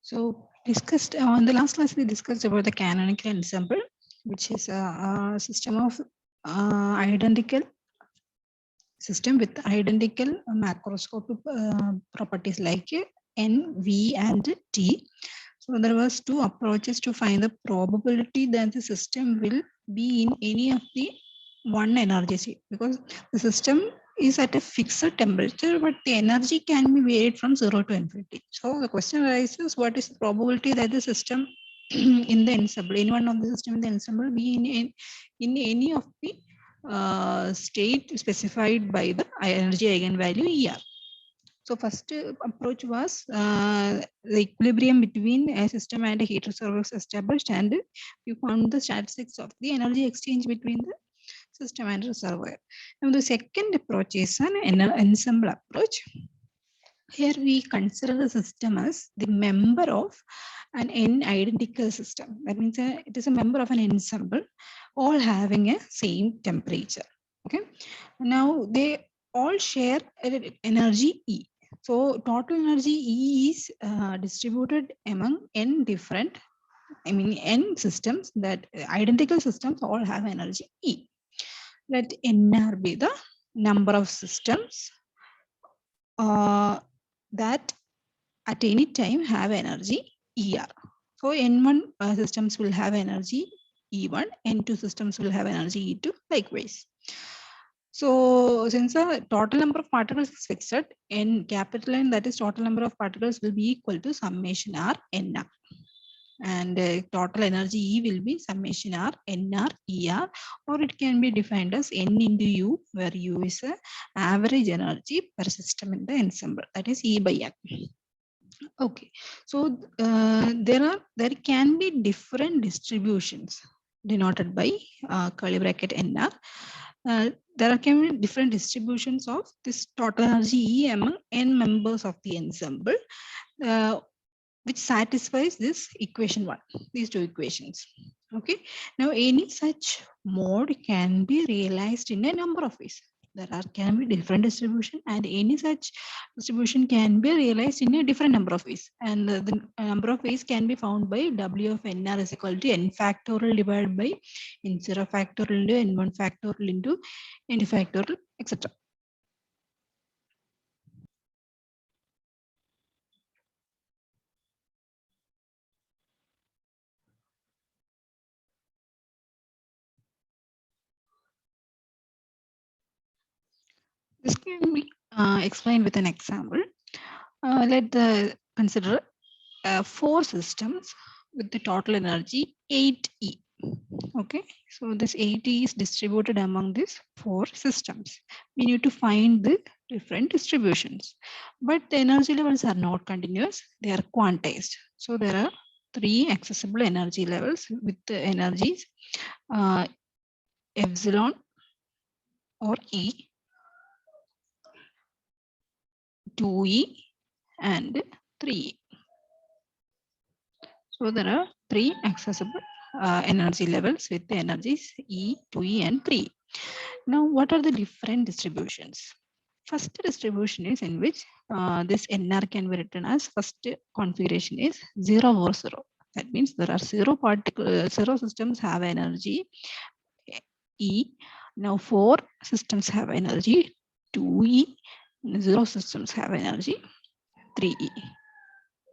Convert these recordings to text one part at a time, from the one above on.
So discussed on the last class, we discussed about the canonical ensemble, which is a system of identical system with identical macroscopic properties like N, V, and T. So there was two approaches to find the probability that the system will be in any of the one energy state, because the system is at a fixed temperature, but the energy can be varied from 0 to infinity. So the question arises, what is the probability that the system in the ensemble, any one of the system in the ensemble, be in any of the state specified by the energy eigenvalue ER. So first approach was the equilibrium between a system and a heat reservoir was established, and we found the statistics of the energy exchange between the system and reservoir. Now the second approach is an ensemble approach. Here we consider the system as the member of an n identical system. That means it is a member of an ensemble, all having a same temperature. Okay. Now they all share energy E. So total energy E is distributed among n different, n systems, that identical systems all have energy E. Let NR be the number of systems that at any time have energy ER. So N1 systems will have energy E1, N2 systems will have energy E2, likewise. So since the total number of particles is fixed, N capital N, that is total number of particles, will be equal to summation R NR. And total energy E will be summation R NR ER, or it can be defined as N into U, where U is the average energy per system in the ensemble, that is E by N. Okay, so there can be different distributions denoted by curly bracket NR. There can be different distributions of this total energy E among n members of the ensemble, which satisfies this equation 1, these two equations. Okay, now any such mode can be realized in a number of ways. There can be different distribution, and any such distribution can be realized in a different number of ways. And the number of ways can be found by W of NR is equal to n factorial divided by n0 factorial into n1 factorial into n factorial, etc. This can be explained with an example. Let's consider 4 systems with the total energy 8E. Okay, so this 8E is distributed among these 4 systems. We need to find the different distributions, but the energy levels are not continuous, they are quantized. So there are 3 accessible energy levels with the energies epsilon or E, 2E, and 3E. So there are 3 accessible energy levels with the energies E, 2E, and 3. Now, what are the different distributions? First distribution is in which this NR can be written as first configuration is 0 or 0. That means there are 0 systems have energy E. Now 4 systems have energy 2E. 0 systems have energy 3E.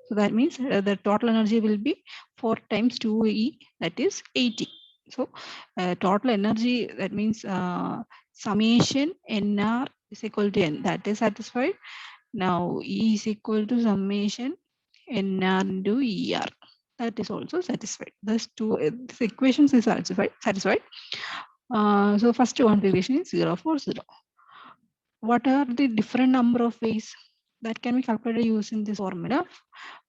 So that means the total energy will be 4 times 2E, that is 80. So total energy, that means summation NR is equal to N, that is satisfied. Now E is equal to summation NR into ER, that is also satisfied. Those two equations is satisfied. So first configuration is 0 for 0. What are the different number of ways that can be calculated using this formula?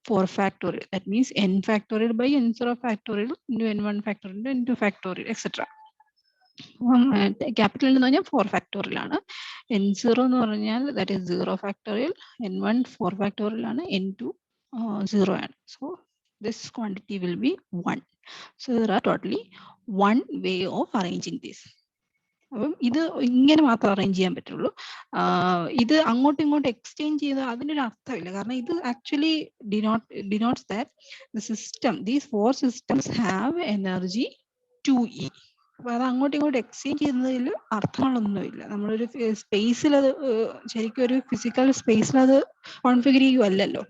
4 factorial, that means n factorial by n0 factorial into n1 factorial into n2 factorial, etc. Capital എന്ന് പറഞ്ഞാൽ 4 factorial ആണ്, n0 എന്ന് പറഞ്ഞാൽ that is 0 factorial, n1 4 factorial ആണ്, n2 0 ആണ്. So this quantity will be 1. So there are totally 1 way of arranging this. അപ്പം ഇത് ഇങ്ങനെ മാത്രം അറേഞ്ച് ചെയ്യാൻ പറ്റുള്ളൂ. ഇത് അങ്ങോട്ടും ഇങ്ങോട്ടും എക്സ്ചേഞ്ച് ചെയ്ത് അതിനൊരു അർത്ഥമില്ല. കാരണം ഇത് actually denotes that the system, these four systems have energy 2E. അപ്പൊ അത് അങ്ങോട്ടും ഇങ്ങോട്ടും എക്സ്ചേഞ്ച് ചെയ്യുന്നതിൽ അർത്ഥങ്ങളൊന്നുമില്ല. നമ്മളൊരു സ്പേസിൽ അത് ശരിക്കും ഒരു ഫിസിക്കൽ സ്പേസിൽ അത് കോൺഫിഗർ ചെയ്യുമല്ലോ.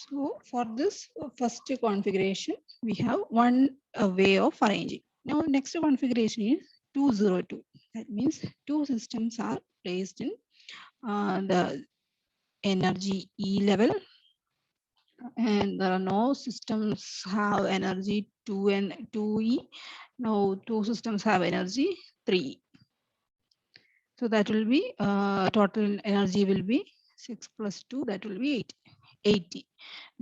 So for this first configuration, we have one way of arranging. Now next configuration is 202. That means two systems are placed in the energy E level, and there are no systems have energy 2 and 2E. Now two systems have energy 3. So that will be total energy will be 6 plus 2, that will be 80.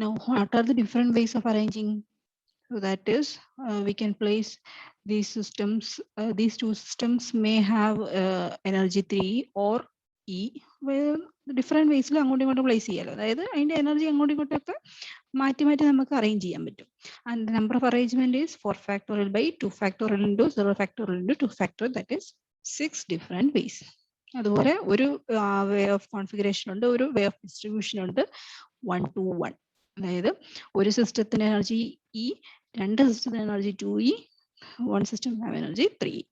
Now what are the different ways of arranging? So that is we can place these systems, these two systems may have energy 3 or E. Well, different ways la angotu ingotu place cheyalo, adayathu adinte energy angotu ingotu okke മാറ്റി മാറ്റി നമുക്ക് arrange ചെയ്യാൻ പറ്റും. And the number of arrangement is 4 factorial by 2 factorial into 0 factorial into 2 factorial, that is 6 different ways. അതുപോലെ ഒരു way of configuration ഉണ്ട്, ഒരു way of distribution ഉണ്ട്, 1 to 1. അതായത് ഒരു സിസ്റ്റത്തിന് എനർജി ഇ, രണ്ട് സിസ്റ്റത്തിന് energy 2E, one system have energy 3.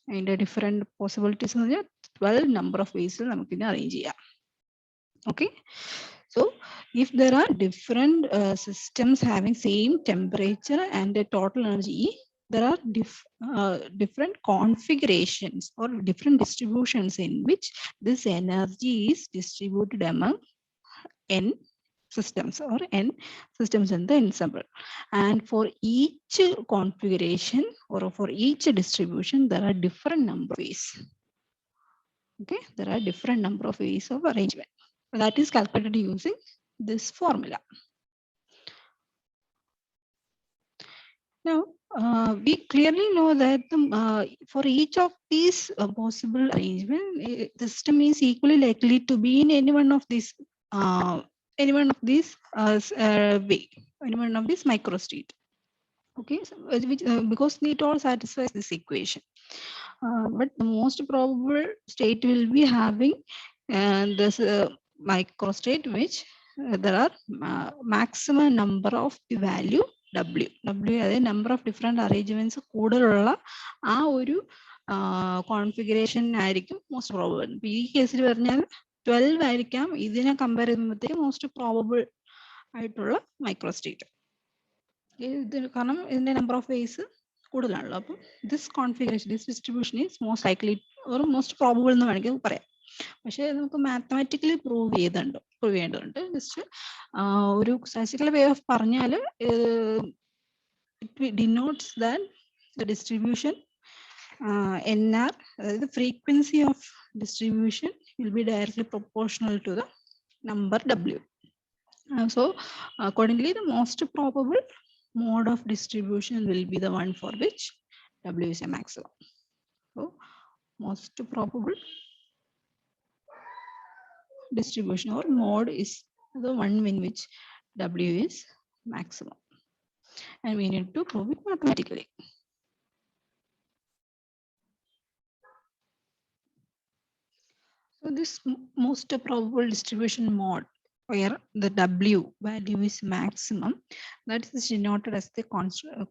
അതിന്റെ ഡിഫറെന്റ് പോസിബിലിറ്റീസ് എന്ന് പറഞ്ഞാൽ 12 നമ്പർ ഓഫ് വേസിൽ നമുക്ക് ഇതിനെ അറേഞ്ച് ചെയ്യാം. Okay, so if there are different systems having same temperature and a total energy E, there are different configurations or different distributions in which this energy is distributed among n systems or n systems in the ensemble. And for each configuration or for each distribution, there are different number of ways. Okay, there are different number of ways of arrangement. That is calculated using this formula. Now, we clearly know that for each of these possible arrangement, the system is equally likely to be in any one of these way, any one of these microstate. Okay, so, which, because it all satisfies this equation. But the most probable state will be having this microstate which there are maximum number of the value W. അതായത് number of different arrangements കൂടുതലുള്ള ആ ഒരു configuration ആയിരിക്കും most probable. ഈ കേസിൽ പറഞ്ഞാൽ 12 ആയിരിക്കാം ഇതിനെ കമ്പയർ ചെയ്യുമ്പോഴത്തേക്ക് മോസ്റ്റ് പ്രോബബിൾ ആയിട്ടുള്ള മൈക്രോസ്റ്റേറ്റ്. കാരണം ഇതിന്റെ നമ്പർ ഓഫ് വേസ് കൂടുതലാണല്ലോ. അപ്പം this configuration, this distribution is most likely or most probable എന്ന് വേണമെങ്കിൽ പറയാം. പക്ഷെ നമുക്ക് മാത്തമാറ്റിക്കലി പ്രൂവ് ചെയ്യേണ്ടതുണ്ട്. ജസ്റ്റ് ഒരു സ്റ്റാറ്റിസ്റ്റിക്കൽ വേ ഓഫ് പറഞ്ഞാൽ it denotes that the distribution NR, അതായത് frequency of distribution will be directly proportional to the number W. So accordingly, the most probable mode of distribution will be the one for which W is a maximum. So most probable distribution or mode is the one in which W is maximum, and we need to prove it mathematically. So this most probable distribution mode where the W value is maximum, that is denoted as the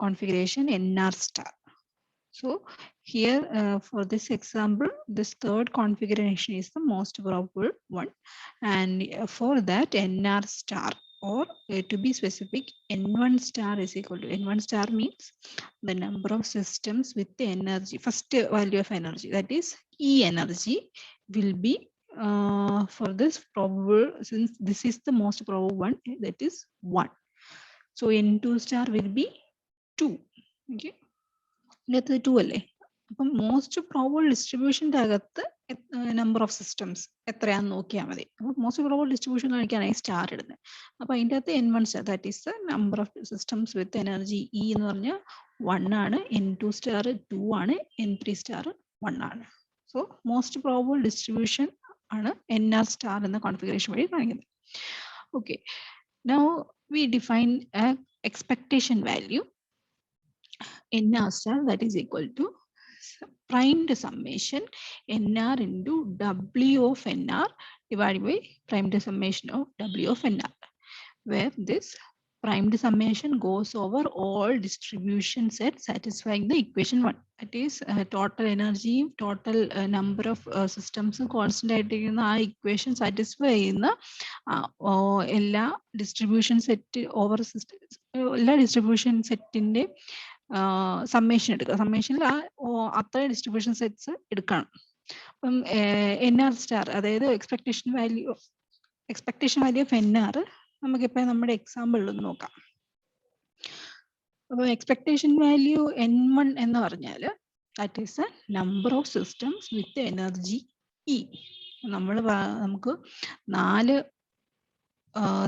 configuration NR star. So here for this example, this third configuration is the most probable one, and for that NR star, or to be specific, N1 star is equal to, N1 star means the number of systems with the energy, first value of energy, that is E energy, will be for this probable, since this is the most probable one, that is 1. So N2 star will be 2. Okay, ഇത് 2 അല്ലേ? അപ്പം most probable ഡിസ്ട്രിബ്യൂഷൻ്റെ അകത്ത് number of systems എത്രയാണെന്ന് നോക്കിയാൽ മതി. അപ്പം most probable distribution കാണിക്കാനായി star ഇടുന്നത്. അപ്പം അതിൻ്റെ അകത്ത് N1 star, that is the number of systems with energy E എന്ന് പറഞ്ഞാൽ 1 ആണ്, N2 സ്റ്റാർ 2 ആണ്, N3 സ്റ്റാർ 1 ആണ്. സോ മോസ്റ്റ് പ്രോബബിൾ ഡിസ്ട്രിബ്യൂഷൻ ആണ് NR സ്റ്റാർ എന്ന കോൺഫിഗറേഷൻ വഴി കാണിക്കുന്നത്. Okay, now we define expectation value. NR star, that is equal to primed summation NR into W of NR divided by primed summation of W of NR, where this primed summation goes over all distribution sets satisfying the equation 1. That is total energy, total number of systems constant ആയിട്ടിരിക്കുന്ന ആ equation satisfy ചെയ്യുന്ന എല്ലാ distribution set over എല്ലാ distribution setന്റെ summation എടുക്കുക. സമ്മേഷനിൽ അത്ര distribution sets എടുക്കണം. അപ്പം NR star, അതായത് എക്സ്പെക്ടേഷൻ വാല്യൂ ഓഫ് NR നമുക്കിപ്പോൾ നമ്മുടെ എക്സാമ്പിളിൽ ഒന്ന് നോക്കാം. അപ്പോൾ എക്സ്പെക്ടേഷൻ വാല്യൂ N1 എന്ന് പറഞ്ഞാൽ that is A number of systems with energy E. നമുക്ക് 4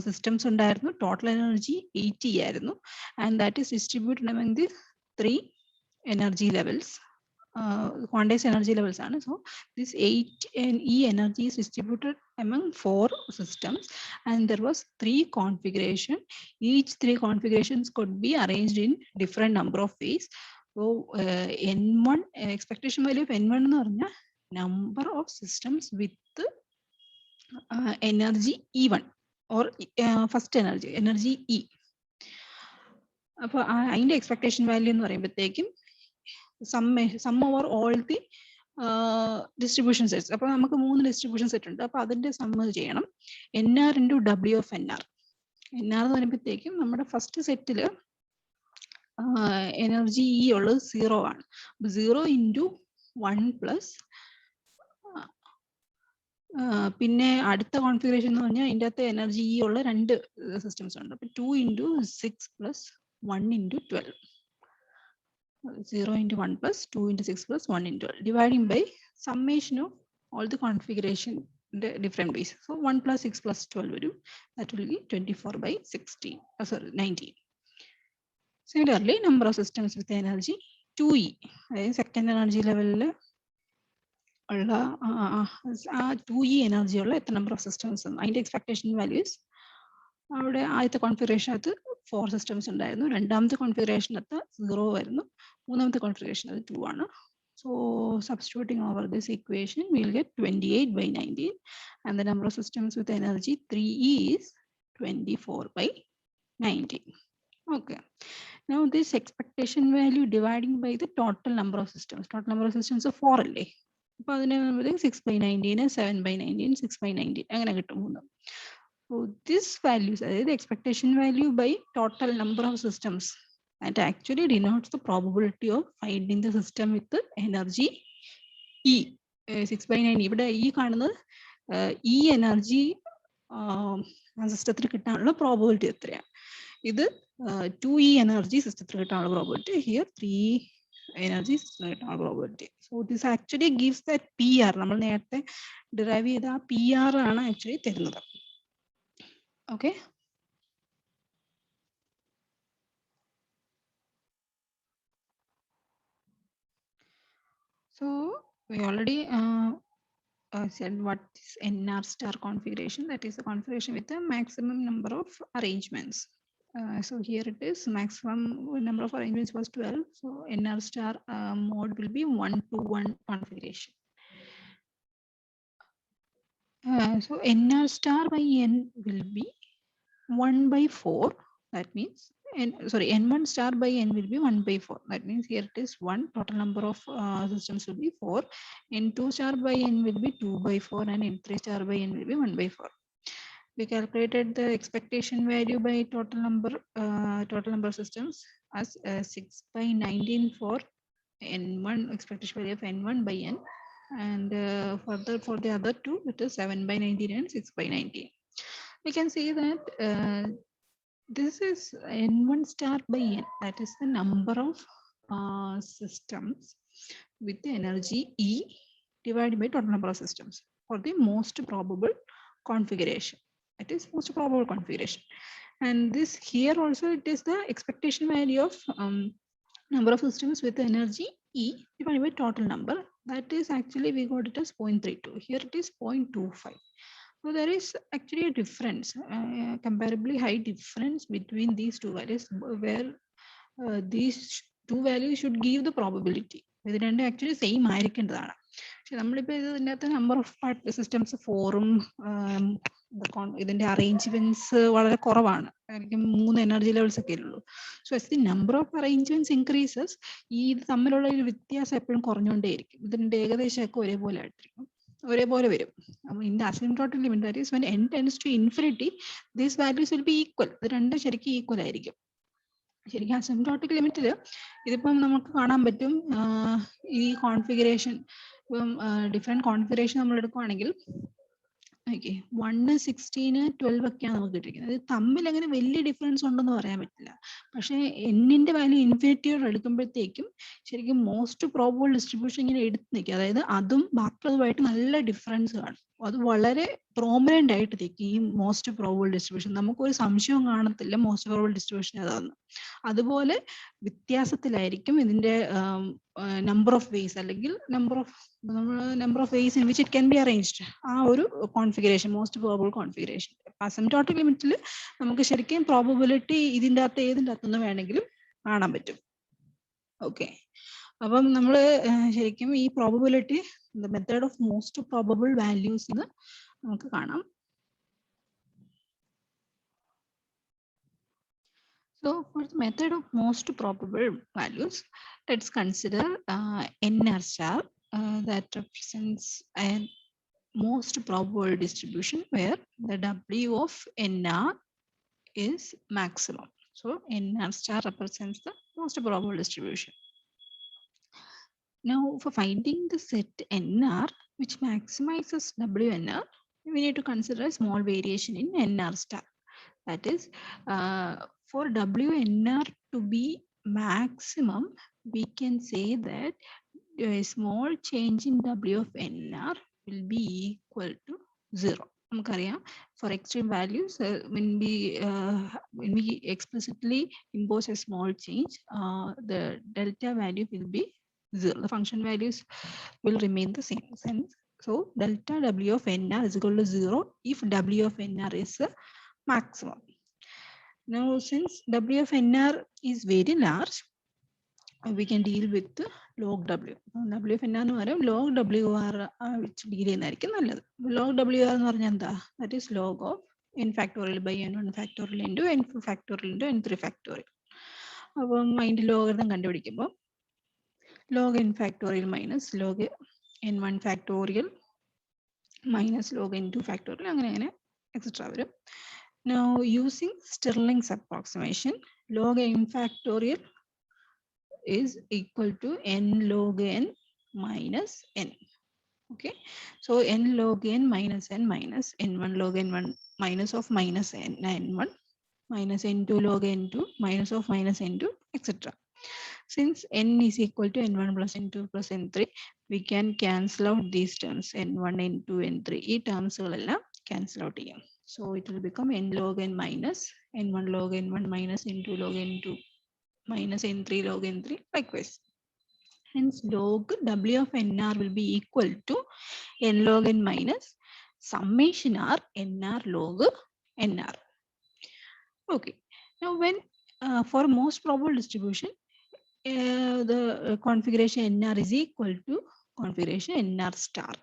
systems ഉണ്ടായിരുന്നു, ടോട്ടൽ എനർജി 80 ആയിരുന്നു, and that is distributed among the 3 energy levels, quantized energy levels ആണ്. So this 8 and E energy is distributed among 4 systems, and there was 3 configuration. Each 3 configurations could be arranged in different number of ways. So N1 expectation value of N1 എന്ന് പറഞ്ഞാൽ number of systems with energy E1 or first energy E. അപ്പോൾ അതിന്റെ expectation value എന്ന് പറയുമ്പോഴത്തേക്കും sum over all the distribution sets. അപ്പോൾ നമുക്ക് 3 distribution set ഉണ്ട്. അപ്പോൾ അതിന്റെ സമ്മ് ചെയ്യണം NR into W of NR. NR എന്ന് പറയുമ്പോഴത്തേക്കും നമ്മുടെ ഫസ്റ്റ് സെറ്റിൽ എനർജി E ഉള്ളത് 0 ആണ്. 0 ഇൻറ്റു 1 പ്ലസ് പിന്നെ അടുത്ത കോൺഫിഗറേഷൻ എന്ന് പറഞ്ഞാൽ ഇതിൻ്റെ അകത്ത് എനർജി E ഉള്ള 2 സിസ്റ്റംസ് ഉണ്ട്. അപ്പോൾ 2 into 6 plus 1 into 12. 0 into 1 plus 2 into 6 plus 1 into 12, dividing by summation of all the configuration different ways. So 1 plus 6 plus 12 that will be 24 by 16. Sorry, 19. Similarly, number of systems with energy 2E, second energy level ഉള്ള 2E energy ഉള്ള എത്ര number of systems അതിന്റെ expectation values. അവിടെ ആദ്യത്തെ കോൺഫിഗറേഷനകത്ത് 4 systems ഉണ്ടായിരുന്നു, രണ്ടാമത്തെ കോൺഫിഗറേഷനകത്ത് 0 ആയിരുന്നു, മൂന്നാമത്തെ കോൺഫിഗറേഷനകത്ത് 2 ആണ്. So substituting over this equation, we will get 28 by 19, and the number of systems with energy 3E is 24 by 19. Okay. Now this expectation value dividing by the total number of systems. Total number of systems are 4 അല്ലേ. അപ്പോൾ അതിനെ 6 by 19, 7 by 19, 6 by 19 അങ്ങനെ കിട്ടും. So this values, the expectation value by total number of systems, that actually denotes the probability of finding the system with the energy E. 6 by 9 ഇവിടെ E കാണുന്നത് E energy സിസ്റ്റത്തിൽ കിട്ടാനുള്ള probability എത്രയാണ്. ഇത് 2E energy സിസ്റ്റത്തിൽ കിട്ടാനുള്ള probability, here 3 energy സിസ്റ്റത്തിൽ കിട്ടാനുള്ള probability. So this actually gives that PR, നമ്മൾ നേരത്തെ ഡിറൈവ് ചെയ്ത ആ PR ആണ് ആക്ച്വലി തരുന്നത്. Okay. So we already said what is NR star configuration. That is the configuration with the maximum number of arrangements. So here it is, maximum number of arrangements was 12. So NR star mode will be 1-to-1 configuration. So NR star by N will be 1 by 4. That means N1 star by N will be 1 by 4. That means here it is 1, total number of systems will be 4. N2 star by N will be 2 by 4, and N3 star by N will be 1 by 4. We calculated the expectation value by total number of systems as 6 by 19 for N1, expectation value of N1 by N, and further for the other two it is 7 by 19 and 6 by 19. We can see that this is N1 star by N, that is the number of systems with the energy E divided by total number of systems for the most probable configuration. That is most probable configuration. And this here also it is the expectation value of number of systems with energy E divided by total number. That is actually we got it as 0.32. Here it is 0.25. So there is actually a difference, comparably high difference between these two values, where these two values should give the probability. ഇത് രണ്ടും actually same ആയിരിക്കേണ്ടതാണ്. പക്ഷെ നമ്മളിപ്പോൾ ഇതിൻ്റെ അകത്ത് number of part systems 4ഉം ഇതിന്റെ arrangements വളരെ കുറവാണ്. ആയിരിക്കും 3 എനർജി ലെവൽസ് ഒക്കെ ഉള്ളൂ. So as the number of arrangements increases, ഈ ഇത് തമ്മിലുള്ള ഒരു വ്യത്യാസം എപ്പോഴും കുറഞ്ഞുകൊണ്ടേയിരിക്കും. ഇതിന്റെ ഏകദേശമൊക്കെ ഒരേപോലെ ആയിട്ടിരിക്കും, ഒരേപോലെ വരും. അപ്പോൾ in the asymptotic limit, that is when n tends to infinity, these values will be equal. ഇത് രണ്ടും ശരിക്കും ഈക്വൽ ആയിരിക്കും. ശരിക്കും അസിംപ്റ്റോട്ടിക് ലിമിറ്റിൽ ഇതിപ്പം നമുക്ക് കാണാൻ പറ്റും. ഈ കോൺഫിഗറേഷൻ ഇപ്പം ഡിഫറെന്റ് കോൺഫിഗറേഷൻ നമ്മൾ എടുക്കുവാണെങ്കിൽ ഓക്കെ 1, 16, 12 ഒക്കെയാണ് നമുക്ക് കിട്ടിയിരിക്കുന്നത്. ഇത് തമ്മിൽ അങ്ങനെ വലിയ ഡിഫറൻസ് ഉണ്ടെന്ന് പറയാൻ പറ്റില്ല. പക്ഷേ എന്നിന്റെ വാല്യൂ ഇൻഫിനിറ്റിയോട് എടുക്കുമ്പോഴത്തേക്കും ശരിക്കും മോസ്റ്റ് പ്രോബബിൾ ഡിസ്ട്രിബ്യൂഷൻ ഇങ്ങനെ എടുത്ത് നിൽക്കും. അതായത് അതും ബാക്കിയുള്ളതുമായിട്ട് നല്ല ഡിഫറൻസ് കാണും. അത് വളരെ പ്രോമിനന്റ് ആയിട്ട് നിൽക്കും ഈ മോസ്റ്റ് പ്രോബബിൾ ഡിസ്ട്രിബ്യൂഷൻ. നമുക്കൊരു സംശയവും കാണത്തില്ല മോസ്റ്റ് പ്രോബബിൾ ഡിസ്ട്രിബ്യൂഷൻ ഏതാണെന്ന്. അതുപോലെ വ്യത്യാസത്തിലായിരിക്കും ഇതിന്റെ നമ്പർ ഓഫ് വേസ്, അല്ലെങ്കിൽ number of ways in which it can be arranged. ആ ഒരു configuration, most probable configuration. Asymptotic ലിമിറ്റിൽ നമുക്ക് ശരിക്കും പ്രോബബിലിറ്റി ഇതിൻ്റെ അകത്ത് ഏതിൻ്റെ അകത്തുനിന്ന് വേണമെങ്കിലും കാണാൻ പറ്റും. ഓക്കെ, അപ്പം നമ്മൾ ശരിക്കും ഈ probability method of most probable values എന്ന് നമുക്ക് കാണാം. So for the method of most probable values, let's consider NR star that represents a most probable distribution where the W of NR is maximum. So NR star represents the most probable distribution. Now for finding the set NR which maximizes WNR, we need to consider a small variation in NR star. That is, for WNR to be maximum, we can say that a small change in W of NR will be equal to 0. For extreme values, when we explicitly impose a small change, the delta value will be 0. The function values will remain the same. So delta W of NR is equal to 0 if W of NR is maximum. Now since W of NR is very large, we can deal with the log W. W of NR എന്ന് പറയും log WR which deal ചെയ്യുന്നതായിരിക്കും നല്ലത്. log WR എന്ന് പറഞ്ഞാൽ എന്താ? That is log of n factorial by n1 factorial into n2 factorial into n3 factorial. അപ്പം അതിൻ്റെ logarithm കണ്ടുപിടിക്കുമ്പോൾ log n factorial minus log n1 factorial minus log n2 factorial അങ്ങനെ etc. വരും. Now using Stirling's approximation, log n factorial is equal to n log n minus n. Okay, so n log n minus n1 log n1 minus of minus n1 minus n2 log n2 minus of minus n2 etc. Since n is equal to n1 plus n2 plus n3, we can cancel out these terms n1, n2, n3. ഈ ടേംസുകളെല്ലാം cancel out ചെയ്യാം. So it will become n log n minus n1 log n1 minus n2 log n2 minus n3 log n3 likewise. Hence log W of NR will be equal to n log n minus summation R NR log NR. Okay. Now when for most probable distribution, the configuration NR is equal to configuration NR star.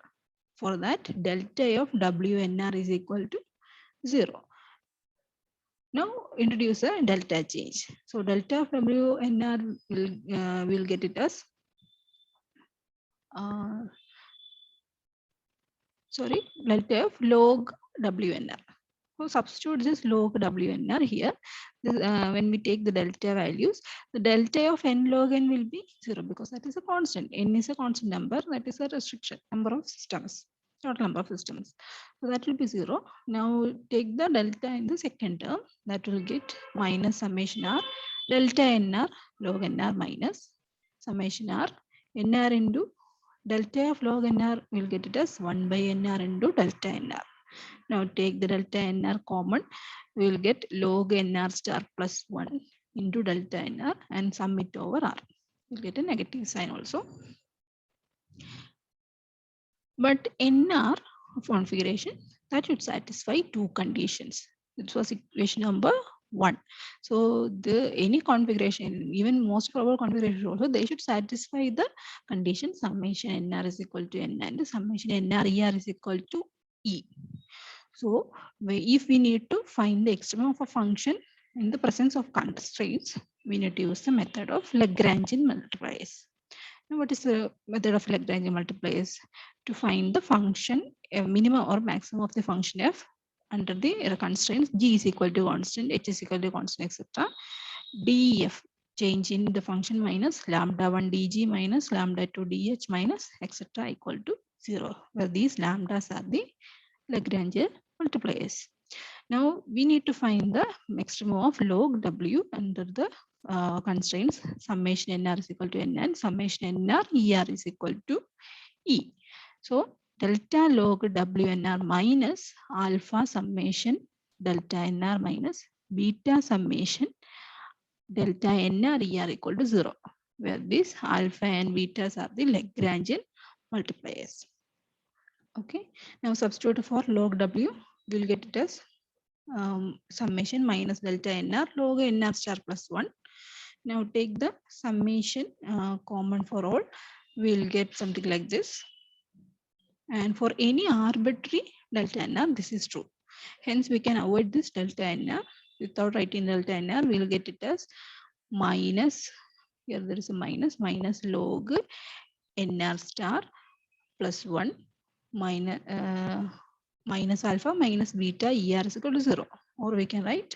For that, delta of WNR is equal to 0. Now introduce a delta change. So delta of WNR will get it as delta of log WNR. So substitute this log WNR here. When we take the delta values, the delta of n log n will be 0 because that is a constant. N is a constant number, that is a restriction number of systems, total number of systems. So that will be 0. Now take the delta in the second term, that will get minus summation R delta NR log NR minus summation R NR into delta of log NR, will get it as 1 by NR into delta NR. Now take the delta NR common, we will get log NR star plus 1 into delta NR and sum it over R. We'll get a negative sign also. But NR configuration, that should satisfy two conditions. This was equation number 1. So the any configuration, even most probable configuration also, they should satisfy the condition summation nr is equal to n and summation nr er is equal to e. So if we need to find the extremum of a function in the presence of constraints, we need to use the method of Lagrangian multipliers. Now, what is the method of Lagrangian multipliers? To find the function, a minimum or maximum of the function f under the constraints g is equal to constant, h is equal to constant, etc. df, change in the function minus lambda 1 dg minus lambda 2 dh minus etc. equal to 0, where these lambdas are the Lagrangian multipliers. Now we need to find the maximum of log w under the constraints summation nr is equal to n and summation nr er is equal to e. So delta log wnr minus alpha summation delta nr minus beta summation delta nr er equal to 0, where this alpha and betas are the Lagrangian multipliers. Okay, now substitute for log w, we'll get it as summation minus delta nr log nr star plus 1. Now take the summation common for all, we'll get something like this. And for any arbitrary delta nr, this is true. Hence, we can avoid this delta nr. Without writing delta nr, we'll get it as minus, here there is a minus, minus log nr star plus 1 minus, minus alpha minus beta er is equal to 0. Or we can write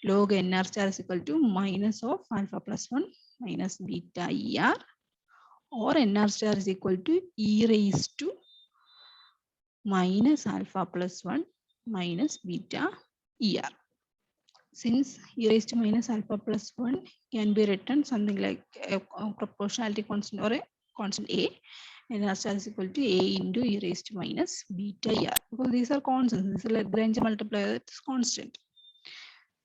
log nr star is equal to minus of alpha plus 1 minus beta er, or nr star is equal to e raised to minus alpha plus 1 minus beta er. Since e raised to minus alpha plus 1 can be written something like a proportionality constant or a constant a, and nr star is equal to a into e raised to minus beta er, because these are constants. This is Lagrangian multiplier, that is constant.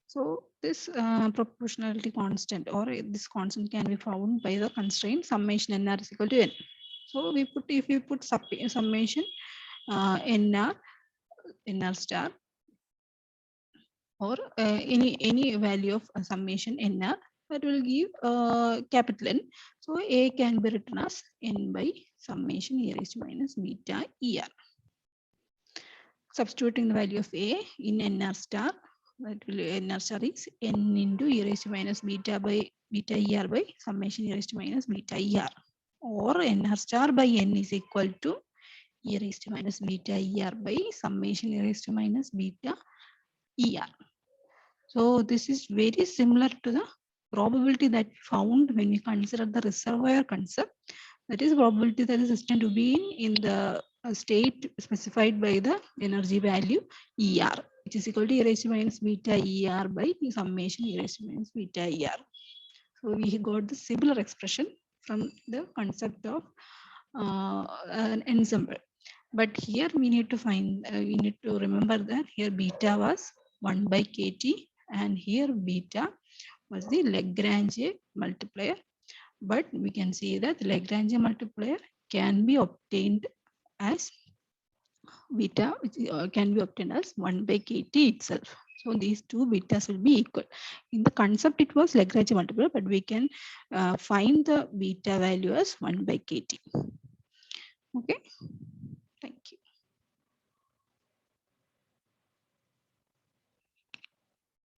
So this proportionality constant or this constant can be found by the constraint summation nr is equal to n. So we put, if we put summation nr star or any value of summation nr, that will give capital N. So a can be written as n by summation e raised to minus beta er. Substituting the value of a in nr star, that will nr star is n into e raised to minus beta by beta er by summation e raised to minus beta er, or nr star by n is equal to e raised to minus beta er by summation e raised to minus beta er. So this is very similar to the probability that we found when we consider the reservoir concept. That is probability that the system to be in the state specified by the energy value ER, which is equal to e raised to minus beta ER by summation e raised to minus beta ER. So we got the similar expression from the concept of an ensemble. But here we need to find, we need to remember that here beta was 1 by kt and here beta was the Lagrangian multiplier. But we can see that the Lagrangian multiplier can be obtained as beta, which can be obtained as 1 by kt itself. So these two betas will be equal. In the concept, it was Lagrangian multiplier, but we can find the beta value as 1 by kt. Okay.